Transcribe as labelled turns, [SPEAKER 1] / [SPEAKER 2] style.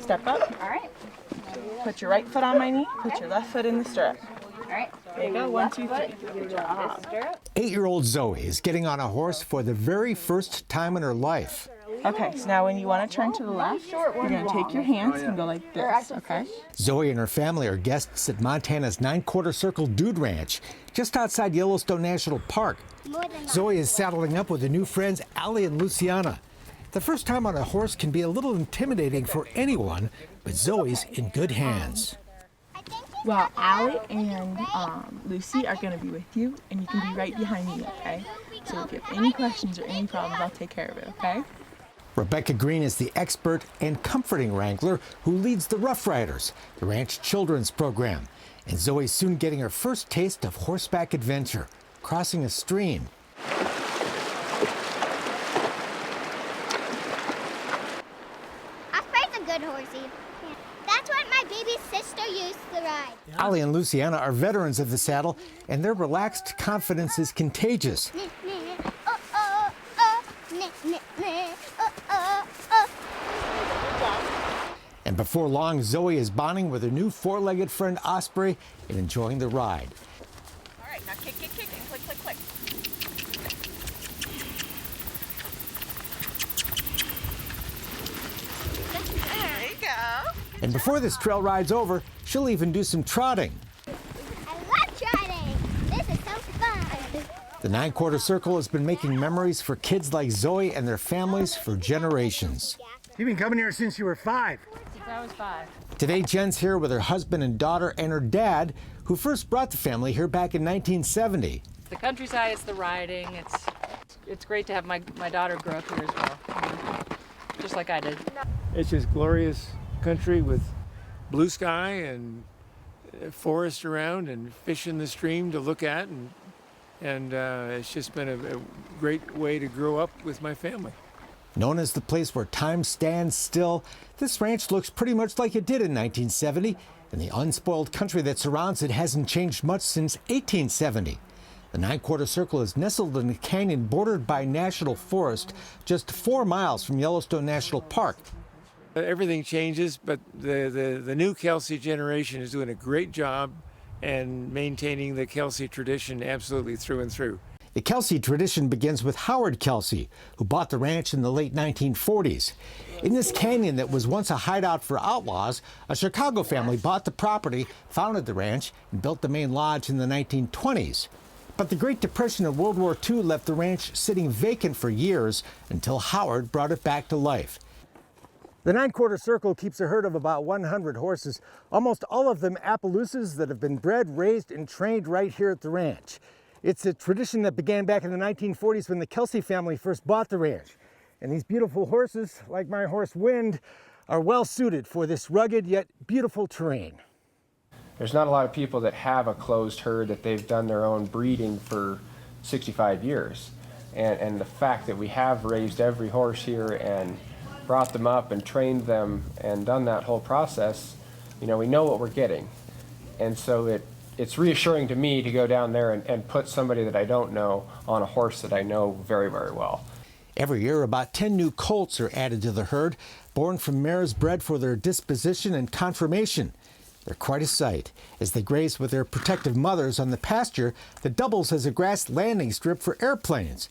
[SPEAKER 1] step up.
[SPEAKER 2] All right.
[SPEAKER 1] Put your right foot on my knee. Put your left foot in the stirrup.
[SPEAKER 2] All right.
[SPEAKER 1] There you go. 1, 2, 3. Good job.
[SPEAKER 3] 8-year-old Zoe is getting on a horse for the very first time in her life.
[SPEAKER 1] Okay, so now when you want to turn to the left, you're going to take your hands and go like this, okay?
[SPEAKER 3] Zoe and her family are guests at Montana's 9/4 Circle Dude Ranch, just outside Yellowstone National Park. Zoe is saddling up with her new friends, Allie and Luciana. The first time on a horse can be a little intimidating for anyone, but Zoe's in good hands.
[SPEAKER 1] Well, Allie and Lucy are going to be with you, and you can be right behind me, okay? So if you have any questions or any problems, I'll take care of it, okay?
[SPEAKER 3] Rebecca Green is the expert and comforting wrangler who leads the Rough Riders, the ranch children's program. And Zoe's soon getting her first taste of horseback adventure, crossing a stream.
[SPEAKER 4] Osprey's a good horsey. That's what my baby sister used to ride.
[SPEAKER 3] Allie and Luciana are veterans of the saddle, and their relaxed confidence is contagious. And before long, Zoe is bonding with her new 4-legged friend Osprey and enjoying the ride.
[SPEAKER 1] All right, now kick, kick, kick, and click, click, click. There you go.
[SPEAKER 3] And before this trail ride's over, she'll even do some trotting.
[SPEAKER 4] I love trotting. This is so fun.
[SPEAKER 3] The 9/4 Circle has been making memories for kids like Zoe and their families for generations.
[SPEAKER 5] You've been coming here since you were 5.
[SPEAKER 2] Since I was 5.
[SPEAKER 3] Today, Jen's here with her husband and daughter and her dad, who first brought the family here back in 1970.
[SPEAKER 2] The countryside, it's the riding. It's great to have my daughter grow up here as well, just like I did.
[SPEAKER 6] It's just glorious country with blue sky and forest around and fish in the stream to look at, and it's just been a great way to grow up with my family.
[SPEAKER 3] Known as the place where time stands still, this ranch looks pretty much like it did in 1970, and the unspoiled country that surrounds it hasn't changed much since 1870. The 9/4 Circle is nestled in a canyon bordered by national forest, just 4 miles from Yellowstone National Park.
[SPEAKER 6] Everything changes, but the new Kelsey generation is doing a great job and maintaining the Kelsey tradition absolutely through and through.
[SPEAKER 3] The Kelsey tradition begins with Howard Kelsey, who bought the ranch in the late 1940s. In this canyon that was once a hideout for outlaws, a Chicago family bought the property, founded the ranch, and built the main lodge in the 1920s. But the Great Depression of World War II left the ranch sitting vacant for years until Howard brought it back to life. The 9/4 Circle keeps a herd of about 100 horses, almost all of them Appaloosas that have been bred, raised, and trained right here at the ranch. It's a tradition that began back in the 1940s when the Kelsey family first bought the ranch. And these beautiful horses, like my horse Wind, are well suited for this rugged yet beautiful terrain.
[SPEAKER 7] There's not a lot of people that have a closed herd that they've done their own breeding for 65 years. And the fact that we have raised every horse here and brought them up and trained them and done that whole process, we know what we're getting. And so it's reassuring to me to go down there and put somebody that I don't know on a horse that I know very, very well.
[SPEAKER 3] Every year, about 10 new colts are added to the herd, born from mares bred for their disposition and conformation. They're quite a sight as they graze with their protective mothers on the pasture that doubles as a grass landing strip for airplanes.